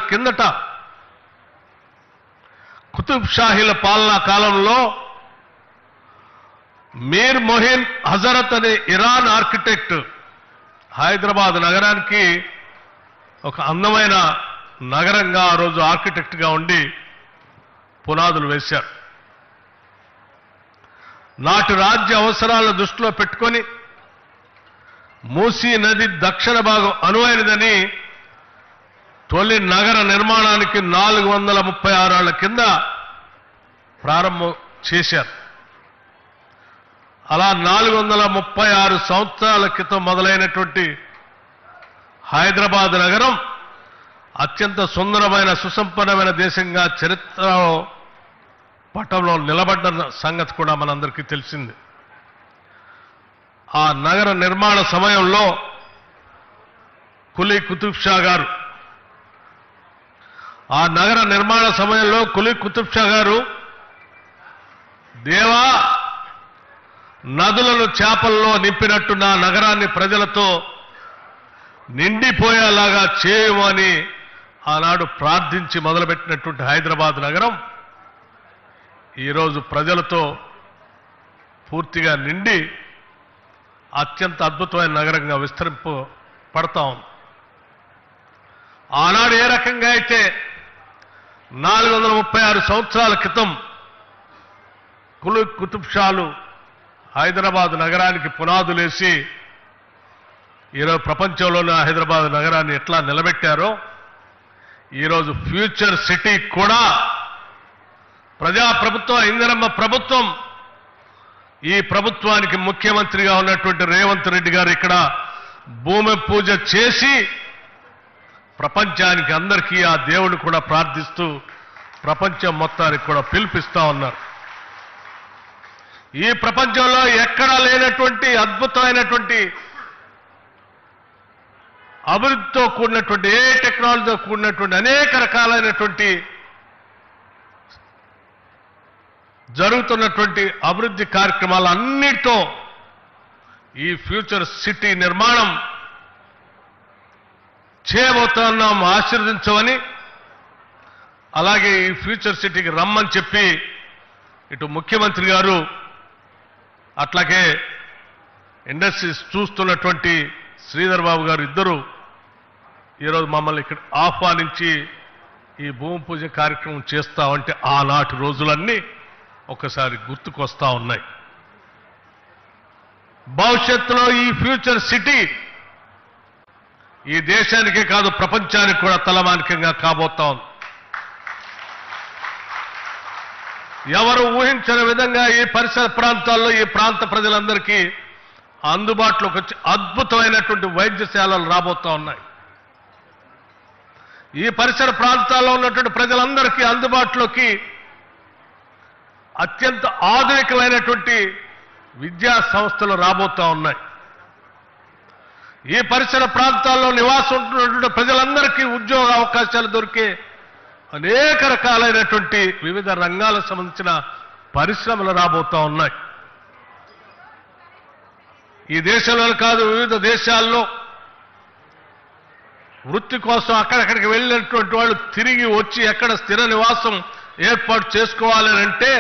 కిందట కుతుబ్ షాహీల పాలనా కాలంలో మీర్ మొహిన్ హజరత్ అనే ఇరాన్ ఆర్కిటెక్ట్ హైదరాబాద్ నగరానికి ఒక అందమైన నగరంగా ఆ రోజు ఆర్కిటెక్ట్గా ఉండి పునాదులు వేశారు. నాటి రాజ్య అవసరాలను దృష్టిలో పెట్టుకొని మూసీ నది దక్షిణ భాగం అనువైనదని తొలి నగర నిర్మాణానికి 436 ఏళ్ల కింద ప్రారంభం చేశారు. అలా 436 సంవత్సరాల క్రితం మొదలైనటువంటి హైదరాబాద్ నగరం అత్యంత సుందరమైన సుసంపన్నమైన దేశంగా చరిత్ర పటంలో నిలబడ్డ సంగతి కూడా మనందరికీ తెలిసింది. ఆ నగర నిర్మాణ సమయంలో కులీ కుతుబ్ షా గారు దేవా నదులను చేపల్లో నింపినట్టు నా నగరాన్ని ప్రజలతో నిండిపోయేలాగా చేయమని ఆనాడు ప్రార్థించి మొదలుపెట్టినటువంటి హైదరాబాద్ నగరం ఈరోజు ప్రజలతో పూర్తిగా నిండి అత్యంత అద్భుతమైన నగరంగా విస్తరింపబడతా ఉంది. ఆనాడు ఏ రకంగా అయితే 436 సంవత్సరాల క్రితం కులీ కుతుబ్ షాలు హైదరాబాద్ నగరానికి పునాదులేసి ఈరోజు ప్రపంచంలోని హైదరాబాద్ నగరాన్ని ఎట్లా నిలబెట్టారో ఈరోజు ఫ్యూచర్ సిటీ కూడా ప్రజాప్రభుత్వం ఇందిరమ్మ ప్రభుత్వం ఈ ప్రభుత్వానికి ముఖ్యమంత్రిగా ఉన్నటువంటి రేవంత్ రెడ్డి గారు ఇక్కడ భూమి పూజ చేసి ప్రపంచానికి అందరికీ ఆ దేవుడు కూడా ప్రార్థిస్తూ ప్రపంచం మొత్తానికి కూడా పిలిపిస్తా ఉన్నారు. ఈ ప్రపంచంలో ఎక్కడా లేనటువంటి అద్భుతమైనటువంటి అభివృద్ధితో కూడినటువంటి ఏ టెక్నాలజీతో కూడినటువంటి అనేక రకాలైనటువంటి జరుగుతున్నటువంటి అభివృద్ధి కార్యక్రమాలన్నిటితో ఈ ఫ్యూచర్ సిటీ నిర్మాణం చేయబోతున్నాం, ఆశీర్వదించమని, అలాగే ఈ ఫ్యూచర్ సిటీకి రమ్మని చెప్పి ఇటు ముఖ్యమంత్రి గారు అట్లాగే ఇండస్ట్రీస్ చూస్తున్నటువంటి శ్రీధర్ బాబు గారు ఇద్దరు ఈరోజు మమ్మల్ని ఇక్కడ ఆహ్వానించి ఈ భూమి పూజ కార్యక్రమం చేస్తామంటే ఆనాటి రోజులన్నీ ఒకసారి గుర్తుకొస్తా ఉన్నాయి. భవిష్యత్తులో ఈ ఫ్యూచర్ సిటీ ఈ దేశానికే కాదు ప్రపంచానికి కూడా తలమానికంగా కాబోతా ఉంది. ఎవరు ఊహించని విధంగా ఈ పరిసర ప్రాంతాల్లో ఈ ప్రాంత ప్రజలందరికీ అందుబాటులోకి వచ్చి అద్భుతమైనటువంటి వైద్యశాలలు రాబోతా ఉన్నాయి. ఈ పరిసర ప్రాంతాల్లో ఉన్నటువంటి ప్రజలందరికీ అందుబాటులోకి అత్యంత ఆధునికమైనటువంటి విద్యా సంస్థలు రాబోతా ఉన్నాయి. ఈ పరిసర ప్రాంతాల్లో నివాసం ఉంటున్నటువంటి ప్రజలందరికీ ఉద్యోగ అవకాశాలు దొరికే అనేక రకాలైనటువంటి వివిధ రంగాలకు సంబంధించిన పరిశ్రమలు రాబోతా ఉన్నాయి. ఈ దేశంలో కాదు వివిధ దేశాల్లో వృత్తి కోసం అక్కడక్కడికి వెళ్ళినటువంటి వాళ్ళు తిరిగి వచ్చి ఎక్కడ స్థిర నివాసం ఏర్పాటు చేసుకోవాలనంటే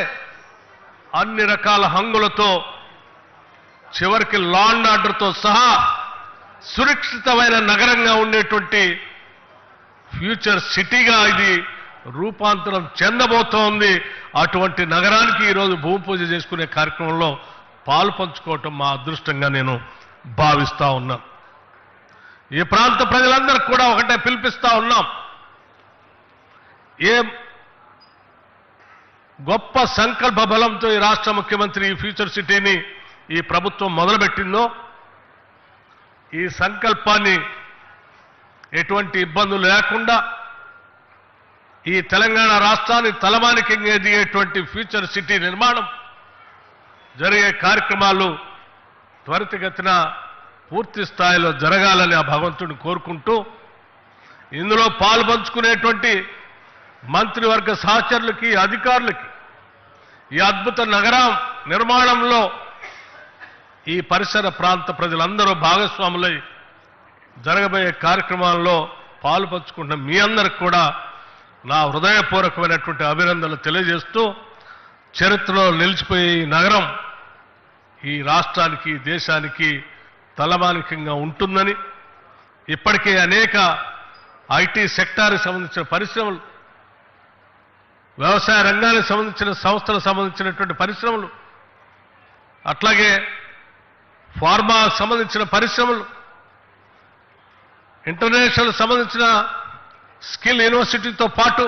అన్ని రకాల హంగులతో చివరికి లా అండ్ ఆర్డర్తో సహా సురక్షితమైన నగరంగా ఉండేటువంటి ఫ్యూచర్ సిటీగా ఇది రూపాంతరం చెందబోతోంది. అటువంటి నగరానికి ఈరోజు భూమి పూజ చేసుకునే కార్యక్రమంలో పాలు పంచుకోవటం మా అదృష్టంగా నేను భావిస్తా ఉన్నాను. ఈ ప్రాంత ప్రజలందరికీ కూడా ఒకటే పిలిపిస్తా ఉన్నాం. ఏ గొప్ప సంకల్ప బలంతో ఈ రాష్ట్ర ముఖ్యమంత్రి ఈ ఫ్యూచర్ సిటీని ఈ ప్రభుత్వం మొదలుపెట్టిందో ఈ సంకల్పాన్ని ఎటువంటి ఇబ్బందులు లేకుండా ఈ తెలంగాణ రాష్ట్రాన్ని తలమానికంగా ఎదిగేటువంటి ఫ్యూచర్ సిటీ నిర్మాణం జరిగే కార్యక్రమాలు త్వరితగతిన పూర్తి స్థాయిలో జరగాలని ఆ భగవంతుడిని కోరుకుంటూ ఇందులో పాల్పంచుకునేటువంటి మంత్రివర్గ సహచరులకి అధికారులకి ఈ అద్భుత నగర నిర్మాణంలో ఈ పరిసర ప్రాంత ప్రజలందరూ భాగస్వాములై జరగబోయే కార్యక్రమాల్లో పాలు పంచుకుంటున్న మీ అందరికి కూడా నా హృదయపూర్వకమైనటువంటి అభినందనలు తెలియజేస్తూ చరిత్రలో నిలిచిపోయే ఈ నగరం ఈ రాష్ట్రానికి దేశానికి తలమానికంగా ఉంటుందని ఇప్పటికే అనేక ఐటీ సెక్టార్కి సంబంధించిన పరిశ్రమలు వ్యవసాయ రంగానికి సంబంధించిన సంస్థలకు సంబంధించినటువంటి పరిశ్రమలు అట్లాగే ఫార్మాకు సంబంధించిన పరిశ్రమలు ఇంటర్నేషనల్ సంబంధించిన స్కిల్ యూనివర్సిటీతో పాటు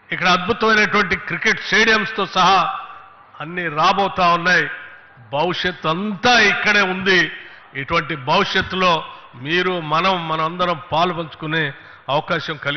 ఇక్కడ అద్భుతమైనటువంటి క్రికెట్ స్టేడియంస్తో సహా అన్ని రాబోతా ఉన్నాయి. భవిష్యత్తు అంతా ఇక్కడే ఉంది. ఇటువంటి భవిష్యత్తులో మీరు మనందరం పాలు పంచుకునే అవకాశం కలిగి